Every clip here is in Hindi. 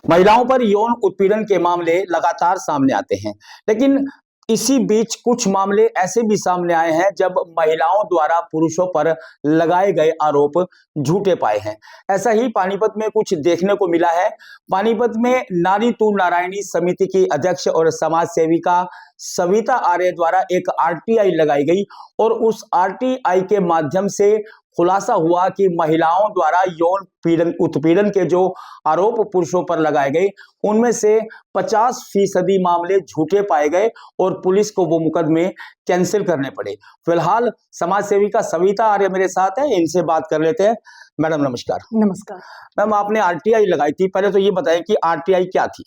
महिलाओं पर यौन उत्पीड़न के मामले लगातार सामने आते हैं, लेकिन इसी बीच कुछ मामले ऐसे भी सामने आए हैं जब महिलाओं द्वारा पुरुषों पर लगाए गए आरोप झूठे पाए हैं। ऐसा ही पानीपत में कुछ देखने को मिला है। पानीपत में नारी तू नारायणी समिति की अध्यक्ष और समाज सेविका सविता आर्य द्वारा एक आरटीआई लगाई गई और उस आरटीआई के माध्यम से खुलासा हुआ कि महिलाओं द्वारा यौन पीड़न उत्पीड़न के जो आरोप पुरुषों पर लगाए गए उनमें से 50% मामले झूठे पाए गए और पुलिस को वो मुकदमे कैंसिल करने पड़े। फिलहाल समाज सेविका सविता आर्य मेरे साथ है, इनसे बात कर लेते हैं। मैडम नमस्कार। नमस्कार मैम, आपने आरटीआई लगाई थी, पहले तो ये बताएं कि आरटीआई क्या थी।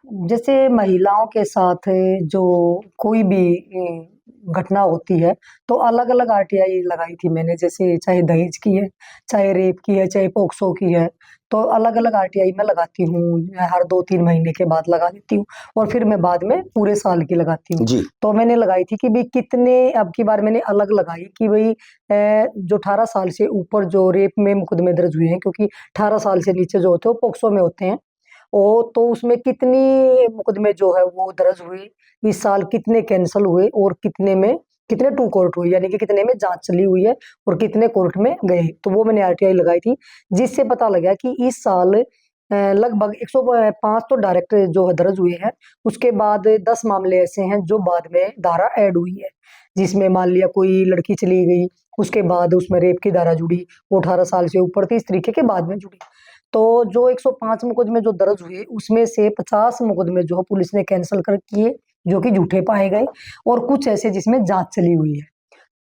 जैसे महिलाओं के साथ जो कोई भी घटना होती है तो अलग अलग आरटीआई लगाई थी मैंने। जैसे चाहे दहेज की है, चाहे रेप की है, चाहे पोक्सो की है, तो अलग अलग आरटीआई मैं लगाती हूँ। हर 2-3 महीने के बाद लगा देती हूँ और फिर मैं बाद में पूरे साल की लगाती हूँ। जी। तो मैंने लगाई थी कि भाई कितने, अब की बार मैंने अलग लगाई कि भाई जो 18 साल से ऊपर जो रेप में मुकदमे दर्ज हुए हैं, क्योंकि 18 साल से नीचे जो होते हैं वो पोक्सो में होते हैं। तो उसमें कितनी मुकदमे जो है वो दर्ज हुए इस साल, कितने कैंसल हुए और कितने टू कोर्ट हुए, यानी कि कितने में जांच चली हुई है और कितने कोर्ट में गए। तो वो मैंने आरटीआई लगाई थी, जिससे पता लगा कि इस साल लगभग 105 तो डायरेक्ट जो है दर्ज हुए हैं। उसके बाद 10 मामले ऐसे हैं जो बाद में धारा ऐड हुई है, जिसमें मान लिया कोई लड़की चली गई, उसके बाद उसमें रेप की धारा जुड़ी, वो 18 साल से ऊपर थी, इस तरीके के बाद में जुड़ी। तो जो 105 मुकदमे जो दर्ज हुए उसमें से 50 मुकदमे जो है पुलिस ने कैंसिल कर किए, जो कि झूठे पाए गए, और कुछ ऐसे जिसमें जांच चली हुई है।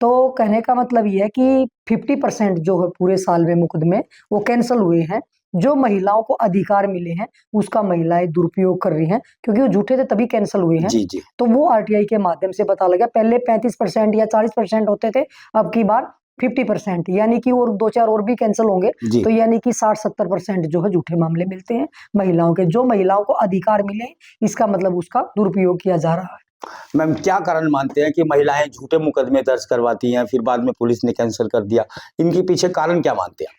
तो कहने का मतलब ये है कि 50% जो है पूरे साल में मुकदमे वो कैंसिल हुए हैं। जो महिलाओं को अधिकार मिले हैं उसका महिलाएं दुरुपयोग कर रही हैं, क्योंकि वो झूठे थे तभी कैंसिल हुए हैं। जी जी। तो वो आरटीआई के माध्यम से पता लगा। पहले 35% या 40% होते थे, अब की बार 50%, यानी कि और 2-4 और भी कैंसिल होंगे। तो यानी कि 60-70% जो है झूठे मामले मिलते हैं महिलाओं के। जो महिलाओं को अधिकार मिले, इसका मतलब उसका दुरुपयोग किया जा रहा है। मैम, क्या कारण मानते हैं कि महिलाएं झूठे मुकदमे दर्ज करवाती हैं, फिर बाद में पुलिस ने कैंसिल कर दिया? इनके पीछे कारण क्या मानते हैं?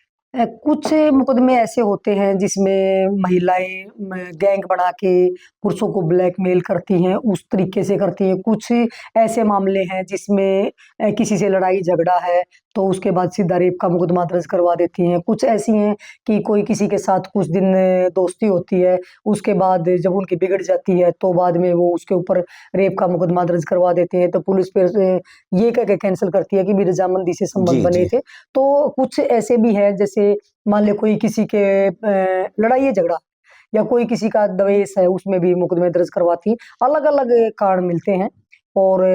कुछ मुकदमे ऐसे होते हैं जिसमें महिलाएं गैंग बना के पुरुषों को ब्लैकमेल करती हैं, उस तरीके से करती हैं। कुछ ऐसे मामले हैं जिसमें किसी से लड़ाई झगड़ा है तो उसके बाद सीधा रेप का मुकदमा दर्ज करवा देती हैं। कुछ ऐसी हैं कि कोई किसी के साथ कुछ दिन दोस्ती होती है, उसके बाद जब उनकी बिगड़ जाती है तो बाद में वो उसके ऊपर रेप का मुकदमा दर्ज करवा देते हैं। तो पुलिस फिर ये कह के कैंसिल करती है कि भी रजामंदी से संबंध बने थे। तो कुछ ऐसे भी है, जैसे मान ले कोई किसी के लड़ाई झगड़ा या कोई किसी का द्वेष है, उसमें भी मुकदमे दर्ज करवाती। अलग अलग कारण मिलते हैं। और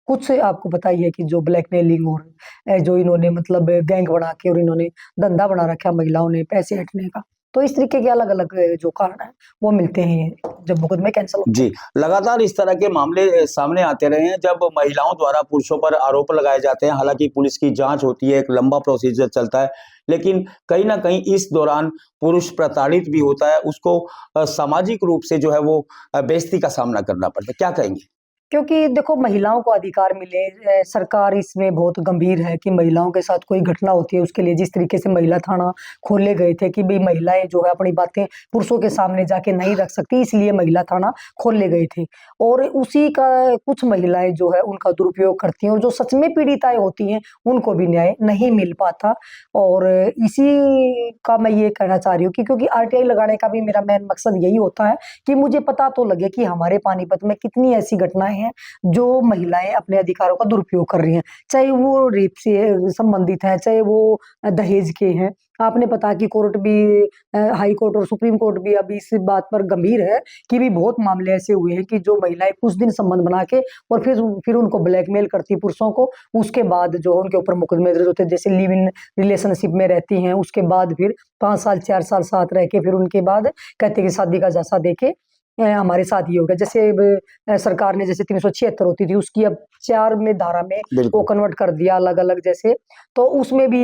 कुछ आपको पता ही है कि जो ब्लैकमेलिंग और जो इन्होंने मतलब गैंग बना के और इन्होंने धंधा बना रखा महिलाओं ने पैसे हटने का। तो इस तरीके के अलग अलग जो कारण है वो मिलते हैं जब मुकदमे कैंसिल होते हैं। जी, लगातार इस तरह के मामले सामने आते रहे हैं जब महिलाओं द्वारा पुरुषों पर आरोप लगाए जाते हैं। हालांकि पुलिस की जांच होती है, एक लंबा प्रोसीजर चलता है, लेकिन कहीं ना कहीं इस दौरान पुरुष प्रताड़ित भी होता है, उसको सामाजिक रूप से जो है वो बेइज्जती का सामना करना पड़ता है। क्या कहेंगे? क्योंकि देखो महिलाओं को अधिकार मिले, सरकार इसमें बहुत गंभीर है कि महिलाओं के साथ कोई घटना होती है उसके लिए जिस तरीके से महिला थाना खोले गए थे कि भाई महिलाएं जो है अपनी बातें पुरुषों के सामने जाके नहीं रख सकती, इसलिए महिला थाना खोले गए थे। और उसी का कुछ महिलाएं जो है उनका दुरुपयोग करती हैं, और जो सच में पीड़िताएं होती हैं उनको भी न्याय नहीं मिल पाता। और इसी का मैं ये कहना चाह रही हूँ कि क्योंकि आरटीआई लगाने का भी मेरा मेन मकसद यही होता है कि मुझे पता तो लगे कि हमारे पानीपत में कितनी ऐसी घटनाएं हैं जो महिलाएं अपने अधिकारों का दुरुपयोग कर रही हैं, चाहे वो रेप से संबंधित है, चाहे वो दहेज के हैं। आपने पता कि कोर्ट भी, हाई कोर्ट और सुप्रीम कोर्ट भी अभी इस बात पर गंभीर है कि भी बहुत मामले ऐसे हुए हैं कि जो महिलाएं कुछ दिन संबंध बना के और फिर उनको ब्लैकमेल करती पुरुषों को, उसके बाद जो उनके ऊपर मुकदमे दर्ज होते हैं। जैसे लिव इन रिलेशनशिप में रहती हैं, उसके बाद फिर 5 साल 4 साल साथ रह के फिर उनके बाद कहते कि शादी का जासा देके हमारे साथ ये हो गया। जैसे सरकार ने जैसे 376 होती थी उसकी अब 4 में धारा में वो बिल्कुल कन्वर्ट कर दिया अलग अलग जैसे। तो उसमें भी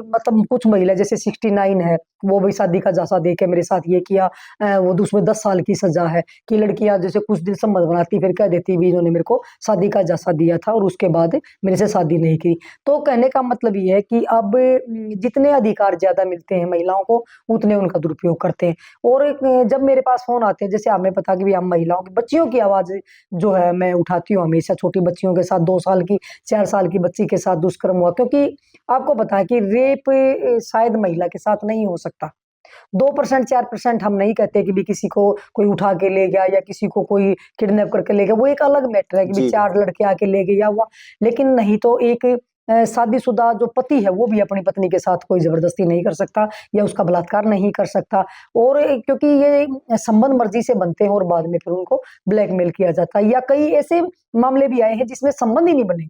मतलब कुछ महिला जैसे 69 है, वो भी शादी का झांसा दे के मेरे साथ ये किया। वो उसमें 10 साल की सजा है कि लड़कियां जैसे कुछ दिन संबंध बनाती फिर कह देती भी इन्होंने मेरे को शादी का झांसा दिया था और उसके बाद मेरे से शादी नहीं की। तो कहने का मतलब ये है कि अब जितने अधिकार ज्यादा मिलते हैं महिलाओं को उतने उनका दुरुपयोग करते हैं। और जब मेरे पास फोन आते हैं, जैसे हमें पता कि भी हम महिलाओं की बच्चियों की आवाज जो है मैं उठाती हूँ हमेशा, छोटी बच्चियों के साथ 2 साल की 4 साल की बच्ची के साथ दुष्कर्म हुआ, क्योंकि आपको पता है कि रेप शायद महिला के साथ नहीं हो सकता। 2% 4% हम नहीं कहते कि भी किसी को कोई उठा के ले गया या किसी को कोई किडनैप करके ले गया, वो एक अलग मैटर है कि भी जी 4 लड़के आके ले गए या हुआ। लेकिन नहीं तो एक शादीशुदा जो पति है वो भी अपनी पत्नी के साथ कोई जबरदस्ती नहीं कर सकता या उसका बलात्कार नहीं कर सकता। और क्योंकि ये संबंध मर्जी से बनते हैं और बाद में फिर उनको ब्लैकमेल किया जाता है। या कई ऐसे मामले भी आए हैं जिसमें संबंध ही नहीं बने,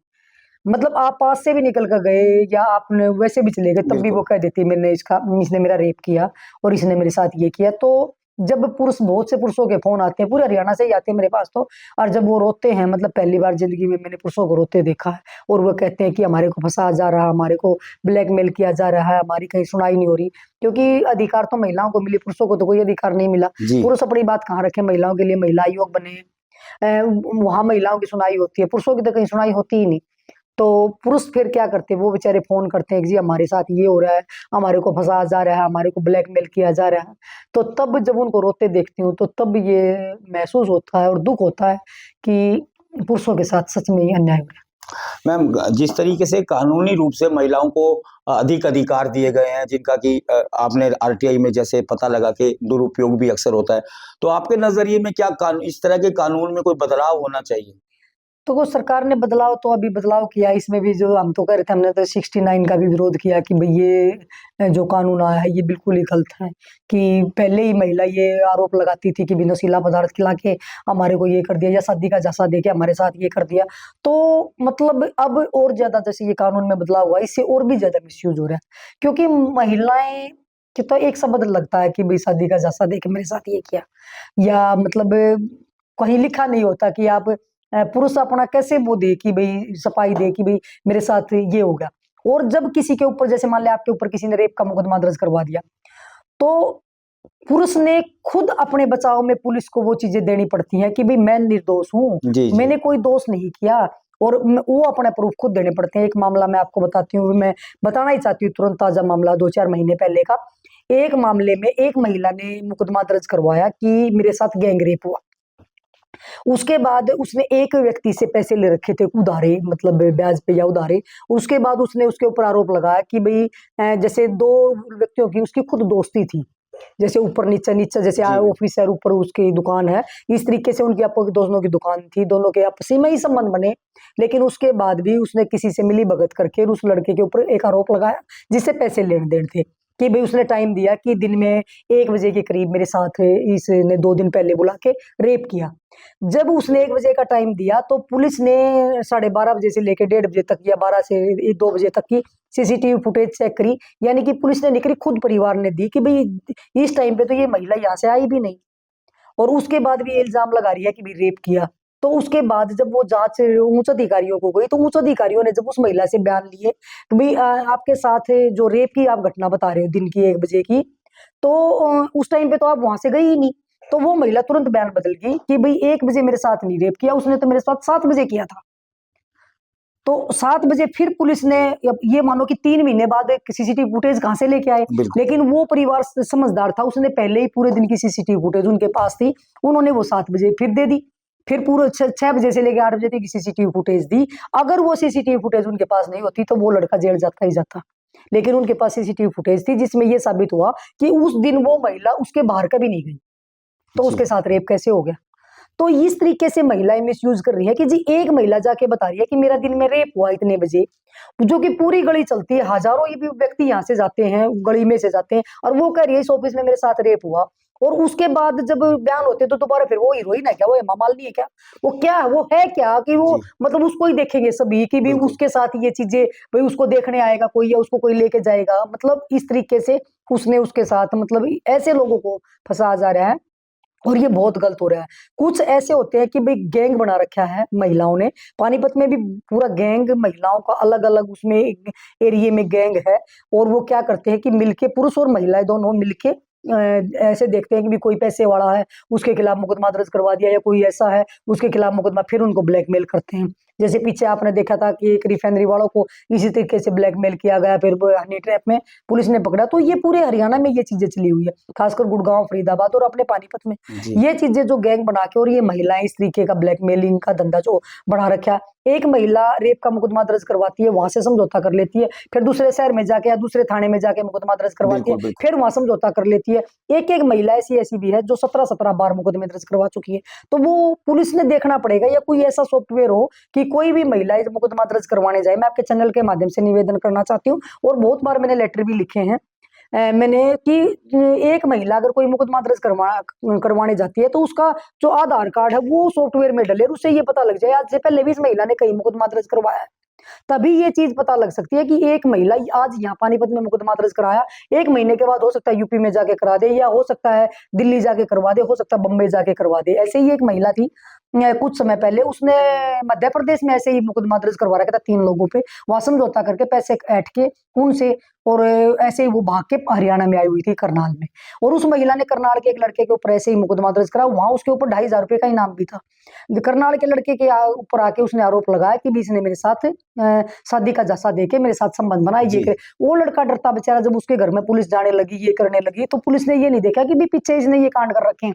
मतलब आप पास से भी निकल कर गए या आपने वैसे भी चले गए तब भी वो बिल्कुल कह देती है मैंने इसने मेरा रेप किया और इसने मेरे साथ ये किया। तो जब पुरुष, बहुत से पुरुषों के फोन आते हैं, पूरे हरियाणा से ही आते हैं मेरे पास तो, और जब वो रोते हैं, मतलब पहली बार जिंदगी में मैंने पुरुषों को रोते देखा है, और वो कहते हैं कि हमारे को फंसा जा रहा, हमारे को ब्लैकमेल किया जा रहा है, हमारी कहीं सुनाई नहीं हो रही। क्योंकि अधिकार तो महिलाओं को मिले, पुरुषों को तो कोई अधिकार नहीं मिला। जी पुरुष अपनी बात कहाँ रखे, महिलाओं के लिए महिला आयोग बने हैं, वहां महिलाओं की सुनाई होती है, पुरुषों की तो कहीं सुनाई होती ही नहीं। तो पुरुष फिर क्या करते हैं, वो बेचारे फोन करते हैं कि जी हमारे साथ ये हो रहा है, हमारे को फंसाया जा रहा है, हमारे को ब्लैकमेल किया जा रहा है। तो तब जब उनको रोते देखती हूँ तो तब ये महसूस होता है और दुख होता है कि पुरुषों के साथ सच में ये अन्याय हो रहा है। मैम, जिस तरीके से कानूनी रूप से महिलाओं को अधिक अधिकार दिए गए हैं, जिनका कि आपने आरटीआई में जैसे पता लगा कि दुरुपयोग भी अक्सर होता है, तो आपके नजरिए में क्या कानून, इस तरह के कानून में कोई बदलाव होना चाहिए? तो वो सरकार ने बदलाव तो अभी बदलाव किया, इसमें भी जो हम तो कह रहे थे, हमने तो 69 का भी विरोध किया कि भाई ये जो कानून आया है ये बिल्कुल ही गलत है। कि पहले ही महिला ये आरोप लगाती थी कि भी नशीला पदार्थ खिला के हमारे को ये कर दिया या शादी का झांसा दे के हमारे साथ ये कर दिया। तो मतलब अब और ज्यादा जैसे ये कानून में बदलाव हुआ, इससे और भी ज्यादा मिसयूज हो रहा है। क्योंकि महिलाएं कि तो एक शब्द लगता है कि भाई शादी का झांसा दे के मेरे साथ ये किया, या मतलब कहीं लिखा नहीं होता कि आप पुरुष अपना कैसे वो दे कि भाई सफाई दे कि भाई मेरे साथ ये हो गया। और जब किसी के ऊपर, जैसे मान लिया आपके ऊपर किसी ने रेप का मुकदमा दर्ज करवा दिया, तो पुरुष ने खुद अपने बचाव में पुलिस को वो चीजें देनी पड़ती हैं कि भाई मैं निर्दोष हूँ, जी जी मैंने कोई दोष नहीं किया। और वो अपने प्रूफ खुद देने पड़ते हैं। एक मामला मैं आपको बताती हूँ, मैं बताना ही चाहती हूँ तुरंत, ताजा मामला 2-4 महीने पहले का। एक मामले में एक महिला ने मुकदमा दर्ज करवाया कि मेरे साथ गैंग रेप हुआ। उसके बाद उसने एक व्यक्ति से पैसे ले रखे थे उधारे, मतलब ब्याज पे या उधारे। उसके बाद उसने उसके ऊपर आरोप लगाया कि भाई जैसे 2 व्यक्तियों की उसकी खुद दोस्ती थी, जैसे ऊपर नीचे नीचे जैसे जी बिल्कुल ऑफिसर ऊपर उसकी दुकान है, इस तरीके से उनकी आपको दोनों की दुकान थी, दोनों के आपसी में ही संबंध बने। लेकिन उसके बाद भी उसने किसी से मिली भगत करके उस लड़के के ऊपर एक आरोप लगाया जिससे पैसे लेन देन थे, कि भाई उसने टाइम दिया कि दिन में 1 बजे के करीब मेरे साथ इसने 2 दिन पहले बुला के रेप किया। जब उसने 1 बजे का टाइम दिया तो पुलिस ने 12:30 बजे से लेकर 1:30 बजे तक या 12 से 2 बजे तक की सीसीटीवी फुटेज चेक करी। यानी कि पुलिस ने नहीं करी, खुद परिवार ने दी कि भाई इस टाइम पे तो ये महिला यहाँ से आई भी नहीं, और उसके बाद भी ये इल्जाम लगा रही है कि भी रेप किया। तो उसके बाद जब वो जांच उच्च अधिकारियों को गई तो उच्च अधिकारियों ने जब उस महिला से बयान लिए कि भाई आपके साथ जो रेप की आप घटना बता रहे हो दिन की 1 बजे की, तो उस टाइम पे तो आप वहां से गई ही नहीं। तो वो महिला तुरंत बयान बदल गई कि भाई 1 बजे मेरे साथ नहीं रेप किया, उसने तो मेरे साथ 7 बजे किया था। तो 7 बजे फिर पुलिस ने, अब ये मानो कि 3 महीने बाद एक सीसीटीवी फुटेज कहाँ से लेके आए। बिल्कुल लेकिन वो परिवार समझदार था, उसने पहले ही पूरे दिन की सीसीटीवी फुटेज उनके पास थी, उन्होंने वो 7 बजे फिर दे दी। फिर पूरे 6 बजे से लेकर 8 बजे तक की सीसीटीवी फुटेज दी। अगर वो सीसीटीवी फुटेज उनके पास नहीं होती तो वो लड़का जेल जाता ही जाता। लेकिन उनके पास सीसीटीवी फुटेज थी जिसमें ये साबित हुआ कि उस दिन वो महिला उसके बाहर कभी नहीं गई, तो जी उसके साथ रेप कैसे हो गया। तो इस तरीके से महिलाएं मिसयूज कर रही है कि जी एक महिला जाके बता रही है कि मेरा दिन में रेप हुआ इतने बजे, जो कि पूरी गली चलती है, हजारों ये भी व्यक्ति यहाँ से जाते हैं, गली में से जाते हैं, और वो कह रही है इस ऑफिस में मेरे साथ रेप हुआ। और उसके बाद जब बयान होते तो दोबारा फिर वो हीरोइन है क्या, वो हेमा मालिनी है क्या, वो क्या है, वो है क्या कि वो जी मतलब उसको ही देखेंगे सभी कि भी बिल्कुल उसके साथ ये चीजें, भाई उसको देखने आएगा कोई या उसको कोई लेके जाएगा। मतलब इस तरीके से उसने उसके साथ, मतलब ऐसे लोगों को फंसाया जा रहा है और ये बहुत गलत हो रहा है। कुछ ऐसे होते हैं कि भाई गैंग बना रखा है महिलाओं ने, पानीपत में भी पूरा गैंग महिलाओं का अलग अलग उसमें एरिया में गैंग है। और वो क्या करते हैं कि मिलके, पुरुष और महिलाएं दोनों मिलके ऐसे देखते हैं कि भी कोई पैसे वाला है उसके खिलाफ मुकदमा दर्ज करवा दिया, या कोई ऐसा है उसके खिलाफ मुकदमा, फिर उनको ब्लैकमेल करते हैं। जैसे पीछे आपने देखा था कि एक रिफाइनरी वालों को इसी तरीके से ब्लैकमेल किया गया, फिर हनी ट्रैप में पुलिस ने पकड़ा। तो ये पूरे हरियाणा में ये चीजें चली हुई है, खासकर गुड़गांव, फरीदाबाद और अपने पानीपत में। जी ये चीजें जो गैंग बना के और ये महिलाएं इस तरीके का ब्लैकमेलिंग का धंधा जो बढ़ा रखा है, एक महिला रेप का मुकदमा दर्ज करवाती है, वहां से समझौता कर लेती है, फिर दूसरे शहर में जाके या दूसरे थाने में जाके मुकदमा दर्ज करवाती है, बिल्कुल बिल्कुल। फिर वहां समझौता कर लेती है। एक एक महिला ऐसी ऐसी भी है जो 17-17 बार मुकदमे दर्ज करवा चुकी है। तो वो पुलिस ने देखना पड़ेगा, या कोई ऐसा सॉफ्टवेयर हो कि कोई भी महिला इस मुकदमा दर्ज करवाने जाए। मैं आपके चैनल के माध्यम से निवेदन करना चाहती हूँ, और बहुत बार मैंने लेटर भी लिखे हैं मैंने, कि एक महिला अगर कोई मुकदमा दर्ज करवाने जाती है तो उसका जो आधार कार्ड है वो सॉफ्टवेयर में डले, उससे ये पता लग जाए आज से पहले भी इस महिला ने कई मुकदमा दर्ज करवाया है। तभी ये चीज पता लग सकती है कि एक महिला आज यहाँ पानीपत में मुकदमा दर्ज कराया, एक महीने के बाद हो सकता है यूपी में जाके करा दे, या हो सकता है दिल्ली जाके करवा दे, हो सकता है बम्बई जाके करवा दे। ऐसे ही एक महिला थी कुछ समय पहले, उसने मध्य प्रदेश में ऐसे ही मुकदमा दर्ज करवा रखा था 3 लोगों पे, वहां समझौता करके पैसे ऐंठ के उनसे, और ऐसे ही वो भाग के हरियाणा में आई हुई थी, करनाल में। और उस महिला ने करनाल के एक लड़के के ऊपर ऐसे ही मुकदमा दर्ज करा, वहां उसके ऊपर 2,500 रुपए का इनाम भी था। करनाल के लड़के के ऊपर आके उसने आरोप लगाया कि भी इसने मेरे साथ शादी का झांसा देके मेरे साथ संबंध बनाया, ये जी करे। वो लड़का डरता बेचारा, जब उसके घर में पुलिस जाने लगी, ये करने लगी, तो पुलिस ने ये नहीं देखा कि भी पीछे इसने ये कांड कर रखे हैं।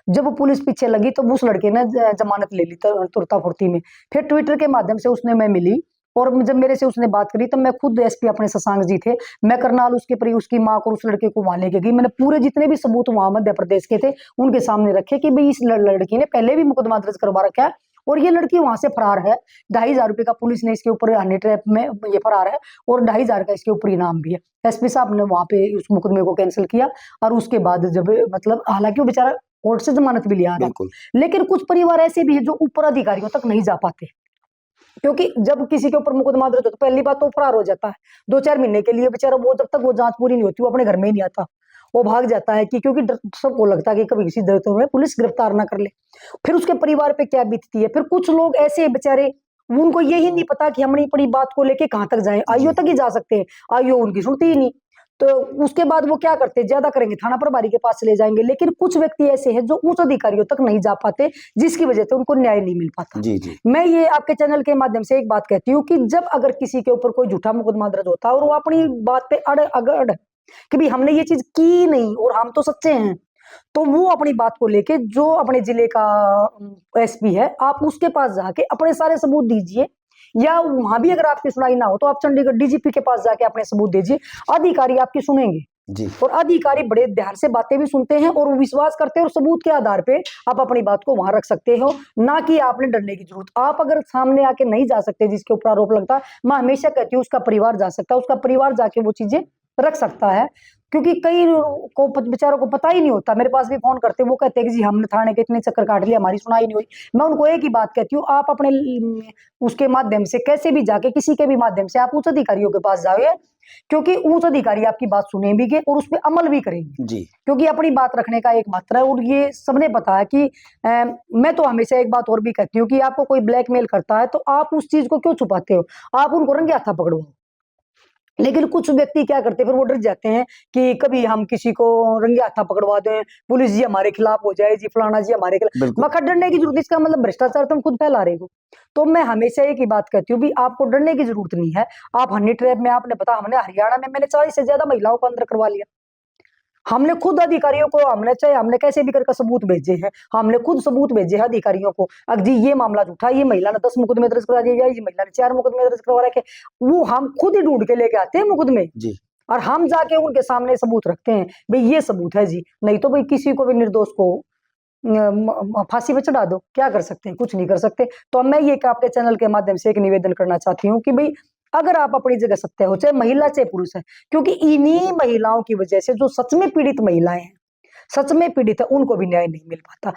जब पुलिस पीछे लगी तो उस लड़के ने जमानत ले ली तुरता फुर्ती में। फिर ट्विटर के माध्यम से उसने मैं मिली, और जब मेरे से उसने बात करी, तब मैं खुद एसपी अपने शशांक जी थे, मैं करनाल उसकी माँ को, उस लड़के को वहां लेके गई। मैंने पूरे जितने भी सबूत वहां मध्य प्रदेश के थे उनके सामने रखे कि भाई इस लड़की ने पहले भी मुकदमा दर्ज करवा रखा है, और ये लड़की वहां से फरार है। 2,500 रुपए का पुलिस ने इसके ऊपर हनी ट्रैप में ये फरार है, और 2,500 का इसके ऊपर इनाम भी है। एसपी साहब ने वहां पे उस मुकदमे को कैंसिल किया, और उसके बाद जब मतलब हालांकि वो बेचारा कोर्ट से जमानत भी लिया था, बिल्कुल। लेकिन कुछ परिवार ऐसे भी है जो ऊपर अधिकारियों तक नहीं जा पाते, क्योंकि जब किसी के ऊपर मुकदमा दर्ज होता है तो पहली बात तो फरार हो जाता है 2-4 महीने के लिए बेचारा, वो जब तक वो जांच पूरी नहीं होती वो अपने घर में ही नहीं आता, वो भाग जाता है कि क्योंकि सबको लगता है कि कभी किसी दर्द में पुलिस गिरफ्तार ना कर ले। फिर उसके परिवार पे क्या बीतती है। फिर कुछ लोग ऐसे बेचारे, उनको यही नहीं पता कि हम अपनी बड़ी बात को लेके कहां तक जाएं, आईओ तक ही जा सकते हैं, आईओ उनकी सुनती ही नहीं। तो उसके बाद वो क्या करते हैं, ज्यादा करेंगे थाना प्रभारी के पास चले जाएंगे। लेकिन कुछ व्यक्ति ऐसे हैं जो उच्च अधिकारियों तक नहीं जा पाते, जिसकी वजह से उनको न्याय नहीं मिल पाता। जी जी मैं ये आपके चैनल के माध्यम से एक बात कहती हूँ कि जब अगर किसी के ऊपर कोई झूठा मुकदमा दर्ज होता है और वो अपनी बात पे अड़ कि भी हमने ये चीज की नहीं और हम तो सच्चे हैं, तो वो अपनी बात को लेके जो अपने जिले का एसपी है, आप उसके पास जाके अपने सारे सबूत दीजिए, या वहां भी अगर आपकी सुनाई ना हो तो आप चंडीगढ़ डीजीपी के पास जाके अपने सबूत दीजिए, अधिकारी आपकी सुनेंगे। जी और अधिकारी बड़े ध्यान से बातें भी सुनते हैं और विश्वास करते हैं, और सबूत के आधार पे आप अपनी बात को वहां रख सकते हो, ना कि आपने डरने की जरूरत। आप अगर सामने आके नहीं जा सकते जिसके ऊपर आरोप लगता है, मैं हमेशा कहती हूँ उसका परिवार जा सकता है, उसका परिवार जाके वो चीजें रख सकता है। क्योंकि कई को बेचारों को पता ही नहीं होता, मेरे पास भी फोन करते, वो कहते हैं कि जी हमने थाने के इतने चक्कर काट लिए, हमारी सुनाई नहीं हुई। मैं उनको एक ही बात कहती हूँ, आप अपने उसके माध्यम से कैसे भी जाके, किसी के भी माध्यम से आप उच्च अधिकारियों के पास जाओगे, क्योंकि उच्च अधिकारी आपकी बात सुनेंगे और उस पर अमल भी करेंगे। जी क्योंकि अपनी बात रखने का एक मात्रा है, और ये सबने पता है कि मैं तो हमेशा एक बात और भी कहती हूँ कि आपको कोई ब्लैकमेल करता है तो आप उस चीज को क्यों छुपाते हो, आप उनको रंगे हाथा पकड़ो। लेकिन कुछ व्यक्ति क्या करते हैं, फिर वो डर जाते हैं कि कभी हम किसी को रंगे हाथा पकड़वा दें, पुलिस जी हमारे खिलाफ हो जाए, जी फलाना जी हमारे खिलाफ। बिल्कुल मगर डरने की जरूरत, इसका मतलब भ्रष्टाचार तुम खुद फैला रहे हो। तो मैं हमेशा एक ही बात कहती हूँ भी आपको डरने की जरूरत नहीं है। आप हनी ट्रैप में, आपने पता, हमने हरियाणा में मैंने 40 से ज्यादा महिलाओं को अंदर करवा लिया। हमने खुद अधिकारियों को, हमने चाहे हमने कैसे भी करके सबूत भेजे हैं, हमने खुद सबूत भेजे हैं अधिकारियों को, अगर जी ये मामला झूठा, ये महिला ने 10 मुकदमे दर्ज करा दिए, ये महिला ने 4 मुकदमे दर्ज करवा रखे, वो हम खुद ही ढूंढ के लेके आते हैं मुकदमे, जी और हम जाके उनके सामने सबूत रखते हैं, भाई ये सबूत है जी। नहीं तो भाई किसी को भी निर्दोष को फांसी पे चढ़ा दो, क्या कर सकते हैं, कुछ नहीं कर सकते। तो मैं ये आपके चैनल के माध्यम से एक निवेदन करना चाहती हूँ कि भाई अगर आप अपनी जगह सत्य हो, चाहे महिला चाहे पुरुष है, क्योंकि इन्हीं महिलाओं की वजह से जो सच में पीड़ित महिलाएं हैं, सच में पीड़ित है, उनको भी न्याय नहीं मिल पाता।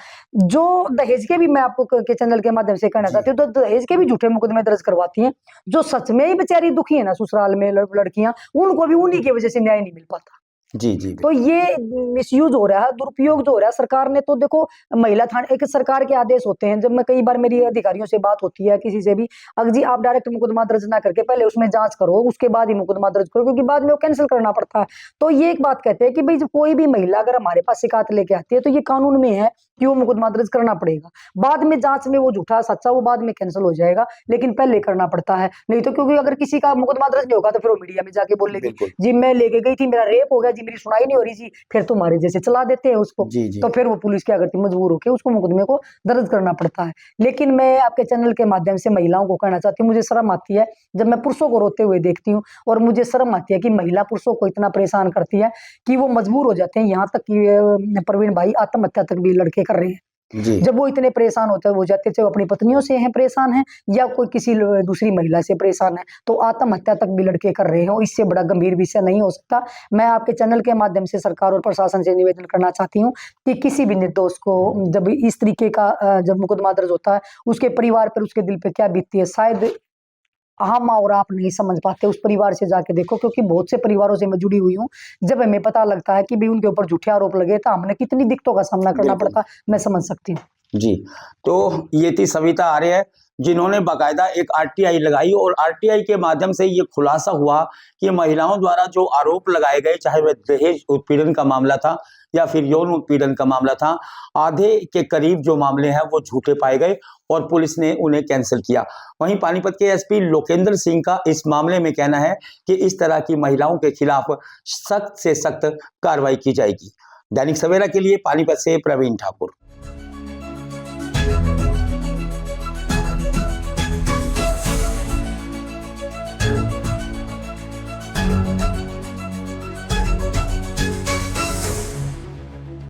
जो दहेज के भी, मैं आपको के चैनल के माध्यम से कहना चाहती हूँ, तो दहेज के भी झूठे मुकदमे दर्ज करवाती हैं, जो सच में ही बेचारी दुखी है ना ससुराल में लड़कियां, उनको भी उन्हीं की वजह से न्याय नहीं मिल पाता। जी जी तो ये मिसयूज हो रहा है, दुरुपयोग जो हो रहा है। सरकार ने तो देखो महिला थाने, एक सरकार के आदेश होते हैं। जब मैं कई बार मेरी अधिकारियों से बात होती है किसी से भी, अगर जी आप डायरेक्ट मुकदमा दर्ज ना करके पहले उसमें जांच करो, उसके बाद ही मुकदमा दर्ज करो, क्योंकि बाद में वो कैंसिल करना पड़ता है। तो ये एक बात कहते हैं कि भाई जब कोई भी महिला अगर हमारे पास शिकायत लेके आती है तो ये कानून में है कि वो मुकदमा दर्ज करना पड़ेगा। बाद में जांच में वो झूठा सच्चा वो बाद में कैंसिल हो जाएगा, लेकिन पहले करना पड़ता है। नहीं तो क्योंकि अगर किसी का मुकदमा दर्ज नहीं होगा तो फिर वो मीडिया में जाके बोलेगी बिल्कुल। जी मैं लेके गई थी, मेरा रेप हो गया जी, मेरी सुनाई नहीं हो रही जी, फिर तुम्हारे जैसे चला देते हैं उसको। जी जी तो फिर वो पुलिस क्या करती है, मजबूर होकर उसको मुकदमे को दर्ज करना पड़ता है। लेकिन मैं आपके चैनल के माध्यम से महिलाओं को कहना चाहती हूँ, मुझे शर्म आती है जब मैं पुरुषों को रोते हुए देखती हूँ, और मुझे शर्म आती है कि महिला पुरुषों को इतना परेशान करती है कि वो मजबूर हो जाते हैं। यहाँ तक कि प्रवीण भाई आत्महत्या तक भी लड़के कर रहे हैं जी जब वो इतने परेशान होते हो जाते, चाहे वो अपनी पत्नियों से हैं परेशान हैं या कोई किसी दूसरी महिला से परेशान है, तो आत्महत्या तक भी लड़के कर रहे हैं। इससे बड़ा गंभीर विषय नहीं हो सकता। मैं आपके चैनल के माध्यम से सरकार और प्रशासन से निवेदन करना चाहती हूँ कि किसी भी निर्दोष को जब इस तरीके का जब मुकदमा दर्ज होता है, उसके परिवार पर, उसके दिल पे क्या बीतती है, शायद हम और आप नहीं समझ पाते। उस परिवार से जाके देखो, क्योंकि बहुत से परिवारों से मैं जुड़ी हुई हूँ। जब हमें पता लगता है कि भी उनके ऊपर झूठे आरोप लगे तो हमने कितनी दिक्कतों का सामना करना बिल्कुल। पड़ता, मैं समझ सकती हूँ। जी, तो ये थी सविता आर्य, जिन्होंने बाकायदा एक आरटीआई लगाई, और आरटीआई के माध्यम से ये खुलासा हुआ कि महिलाओं द्वारा जो आरोप लगाए गए, चाहे वह दहेज उत्पीड़न का मामला था या फिर यौन उत्पीड़न का मामला था, आधे के करीब जो मामले हैं वो झूठे पाए गए और पुलिस ने उन्हें कैंसिल किया। वहीं पानीपत के एसपी लोकेंद्र सिंह का इस मामले में कहना है कि इस तरह की महिलाओं के खिलाफ सख्त से सख्त कार्रवाई की जाएगी। दैनिक सवेरा के लिए पानीपत से प्रवीण ठाकुर।